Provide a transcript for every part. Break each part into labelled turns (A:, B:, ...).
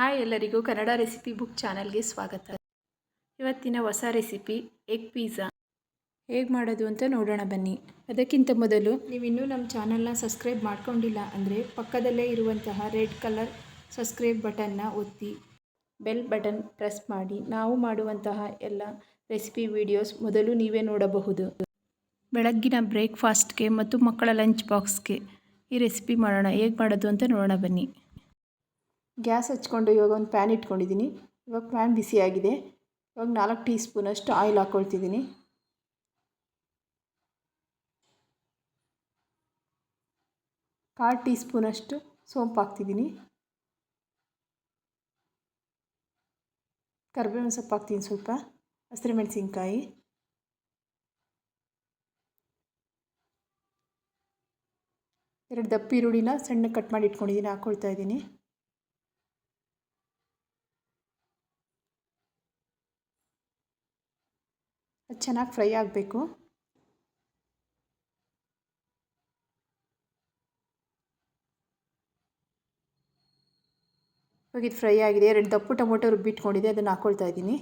A: Hi ಎಲ್ಲರಿಗೂ Kannada recipe book ಚಾನಲ್ಗೆ ಸ್ವಾಗತ. ಇವತ್ತಿನ ಹೊಸ ರೆಸಿಪಿ ಎಗ್ ಪಿಜ್ಜಾ ಹೇಗೆ ಮಾಡೋದು ಅಂತ ನೋಡೋಣ ಬನ್ನಿ. ಅದಕ್ಕಿಂತ ಮೊದಲು ನೀವಿನ್ನೂ ನಮ್ಮ ಚಾನಲ್ನ ಸಬ್ಸ್ಕ್ರೈಬ್ ಮಾಡ್ಕೊಂಡಿಲ್ಲ ಅಂದರೆ ಪಕ್ಕದಲ್ಲೇ ಇರುವಂತಹ ರೆಡ್ ಕಲರ್ ಸಬ್ಸ್ಕ್ರೈಬ್ ಬಟನ್ನ ಒತ್ತಿ ಬೆಲ್ ಬಟನ್ ಪ್ರೆಸ್ ಮಾಡಿ ನಾವು ಮಾಡುವಂತಹ ಎಲ್ಲ ರೆಸಿಪಿ ವಿಡಿಯೋಸ್ ಮೊದಲು ನೀವೇ ನೋಡಬಹುದು. ಬೆಳಗ್ಗಿನ ಬ್ರೇಕ್ಫಾಸ್ಟ್ಗೆ ಮತ್ತು ಮಕ್ಕಳ ಲಂಚ್ ಬಾಕ್ಸ್ಗೆ ಈ ರೆಸಿಪಿ ಮಾಡೋಣ. ಹೇಗೆ ಮಾಡೋದು ಅಂತ ನೋಡೋಣ ಬನ್ನಿ. ಗ್ಯಾಸ್ ಹಚ್ಕೊಂಡು ಇವಾಗ ಒಂದು ಪ್ಯಾನ್ ಇಟ್ಕೊಂಡಿದ್ದೀನಿ. ಇವಾಗ ಪ್ಯಾನ್ ಬಿಸಿಯಾಗಿದೆ. ಇವಾಗ 4 ಟೀ ಸ್ಪೂನಷ್ಟು ಆಯಿಲ್ ಹಾಕ್ಕೊಳ್ತಿದ್ದೀನಿ. ಕಾಲು ಟೀ ಸ್ಪೂನಷ್ಟು ಸೋಂಪು ಹಾಕ್ತಿದ್ದೀನಿ. ಕರಿಬೇವಿನ ಸೊಪ್ಪು ಹಾಕ್ತೀನಿ, ಸ್ವಲ್ಪ ಹಸಿರು ಮೆಣಸಿನ್ಕಾಯಿ, ಎರಡು ದಪ್ಪ ಈರುಳ್ಳಿನ ಸಣ್ಣ ಕಟ್ ಮಾಡಿ ಇಟ್ಕೊಂಡಿದ್ದೀನಿ, ಹಾಕ್ಕೊಳ್ತಾ ಇದ್ದೀನಿ. ಅದು ಚೆನ್ನಾಗಿ ಫ್ರೈ ಆಗಬೇಕು. ಇವಾಗ ಇದು ಫ್ರೈ ಆಗಿದೆ. ಎರಡು ದಪ್ಪು ಟೊಮೊಟೊ ರುಬ್ಬಿಟ್ಕೊಂಡಿದೆ, ಅದನ್ನು ಹಾಕ್ಕೊಳ್ತಾ ಇದ್ದೀನಿ.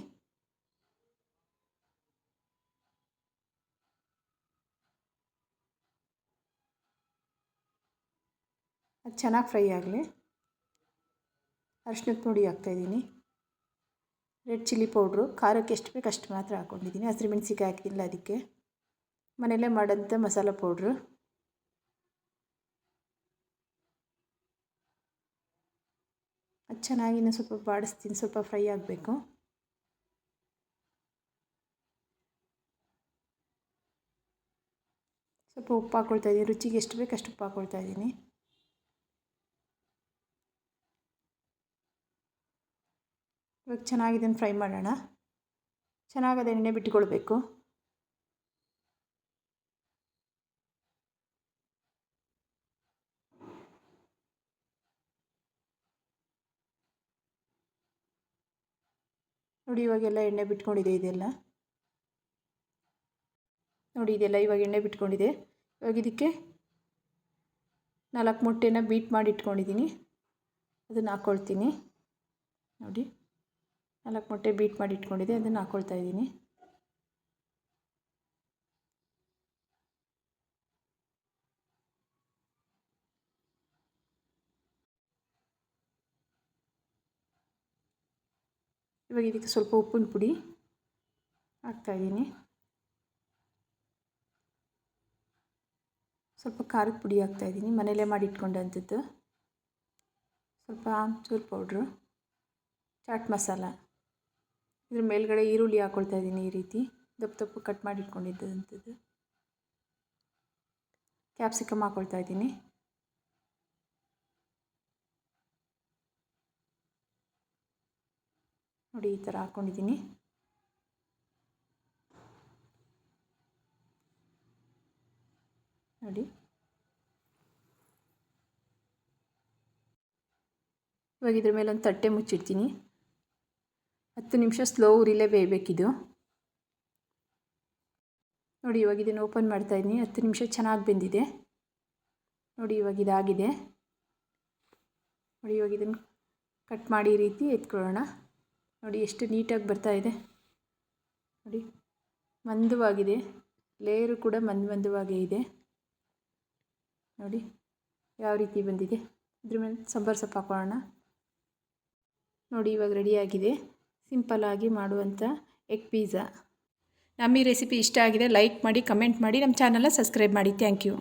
A: ಅದು ಚೆನ್ನಾಗಿ ಫ್ರೈ ಆಗಲಿ. ಅರಿಶಿನದ ಪುಡಿ ಹಾಕ್ತಾಯಿದ್ದೀನಿ. ರೆಡ್ ಚಿಲ್ಲಿ ಪೌಡ್ರು, ಖಾರಕ್ಕೆ ಎಷ್ಟು ಬೇಕು ಅಷ್ಟು ಮಾತ್ರ ಹಾಕ್ಕೊಂಡಿದ್ದೀನಿ. ಹಸಿರು ಮೆಣಸಿನ್ಕಾಯಿ ಹಾಕಿಲ್ಲ, ಅದಕ್ಕೆ ಮನೆಯಲ್ಲೇ ಮಾಡೋಂಥ ಮಸಾಲ ಪೌಡ್ರು. ಅದು ಚೆನ್ನಾಗಿ ಇನ್ನೂ ಸ್ವಲ್ಪ ಬಾಡಿಸ್ತೀನಿ, ಸ್ವಲ್ಪ ಫ್ರೈ ಆಗಬೇಕು. ಸ್ವಲ್ಪ ಉಪ್ಪು ಹಾಕ್ಕೊಳ್ತಾ ಇದ್ದೀನಿ. ರುಚಿಗೆ ಎಷ್ಟು ಬೇಕು ಅಷ್ಟು ಉಪ್ಪು ಹಾಕ್ಕೊಳ್ತಾ ಇದ್ದೀನಿ. ಇವಾಗ ಚೆನ್ನಾಗಿ ಇದನ್ನು ಫ್ರೈ ಮಾಡೋಣ. ಚೆನ್ನಾಗಿ ಅದು ಎಣ್ಣೆ ಬಿಟ್ಕೊಳ್ಬೇಕು. ನೋಡಿ, ಇವಾಗೆಲ್ಲ ಎಣ್ಣೆ ಬಿಟ್ಕೊಂಡಿದೆ. ಇದೆಲ್ಲ ನೋಡಿ, ಇದೆಲ್ಲ ಇವಾಗ ಎಣ್ಣೆ ಬಿಟ್ಕೊಂಡಿದೆ. ಇವಾಗ ಇದಕ್ಕೆ 4 ಮೊಟ್ಟೆನ ಬೀಟ್ ಮಾಡಿ ಇಟ್ಕೊಂಡಿದ್ದೀನಿ, ಅದನ್ನು ಹಾಕ್ಕೊಳ್ತೀನಿ. ನೋಡಿ, 4 ಮೊಟ್ಟೆ ಬೀಟ್ ಮಾಡಿ ಇಟ್ಕೊಂಡಿದೆ, ಅದನ್ನು ಹಾಕ್ಕೊಳ್ತಾ ಇದ್ದೀನಿ. ಇವಾಗ ಇದಕ್ಕೆ ಸ್ವಲ್ಪ ಉಪ್ಪಿನ ಪುಡಿ ಹಾಕ್ತಾಯಿದ್ದೀನಿ. ಸ್ವಲ್ಪ ಖಾರದ ಪುಡಿ ಹಾಕ್ತಾಯಿದ್ದೀನಿ, ಮನೇಲೇ ಮಾಡಿ ಇಟ್ಕೊಂಡಂಥದ್ದು. ಸ್ವಲ್ಪ ಆಮ್ಚೂರು ಪೌಡ್ರು, ಚಾಟ್ ಮಸಾಲ. ಇದ್ರ ಮೇಲ್ಗಡೆ ಈರುಳ್ಳಿ ಹಾಕ್ಕೊಳ್ತಾ ಇದ್ದೀನಿ, ಈ ರೀತಿ ದಪ್ಪ ಕಟ್ ಮಾಡಿ ಇಟ್ಕೊಂಡಿದ್ದಂಥದ್ದು. ಕ್ಯಾಪ್ಸಿಕಮ್ ಹಾಕ್ಕೊಳ್ತಾ ಇದ್ದೀನಿ. ನೋಡಿ, ಈ ಥರ ಹಾಕ್ಕೊಂಡಿದ್ದೀನಿ. ನೋಡಿ, ಇವಾಗ ಇದ್ರ ಮೇಲೆ ಒಂದು ತಟ್ಟೆ ಮುಚ್ಚಿಡ್ತೀನಿ. 10 ನಿಮಿಷ ಸ್ಲೋ ಉರಿಲೇ ಬೇಯಬೇಕಿದು. ನೋಡಿ, ಇವಾಗ ಇದನ್ನು ಓಪನ್ ಮಾಡ್ತಾಯಿದ್ದೀನಿ. 10 ನಿಮಿಷ ಚೆನ್ನಾಗಿ ಬೆಂದಿದೆ. ನೋಡಿ, ಇವಾಗ ಇದಾಗಿದೆ. ನೋಡಿ, ಇವಾಗ ಇದನ್ನು ಕಟ್ ಮಾಡಿ ಈ ರೀತಿ ಎತ್ಕೊಳ್ಳೋಣ. ನೋಡಿ, ಎಷ್ಟು ನೀಟಾಗಿ ಬರ್ತಾಯಿದೆ. ನೋಡಿ, ಮಂದವಾಗಿದೆ. ಲೇಯರು ಕೂಡ ಮಂದವಾಗೇ ಇದೆ. ನೋಡಿ ಯಾವ ರೀತಿ ಬಂದಿದೆ. ಇದ್ರ ಮೇಲೆ ಸಾಂಬಾರು ಸೊಪ್ಪು ಹಾಕೊಳ್ಳೋಣ. ನೋಡಿ, ಇವಾಗ ರೆಡಿಯಾಗಿದೆ. ಸಿಂಪಲ್ಲಾಗಿ ಮಾಡುವಂಥ ಎಗ್ ಪಿಜ್ಜಾ. ನಮ್ಮ ಈ ರೆಸಿಪಿ ಇಷ್ಟ ಆಗಿದೆ ಲೈಕ್ ಮಾಡಿ, ಕಮೆಂಟ್ ಮಾಡಿ, ನಮ್ಮ ಚಾನಲ್ನ ಸಬ್ಸ್ಕ್ರೈಬ್ ಮಾಡಿ. Thank you.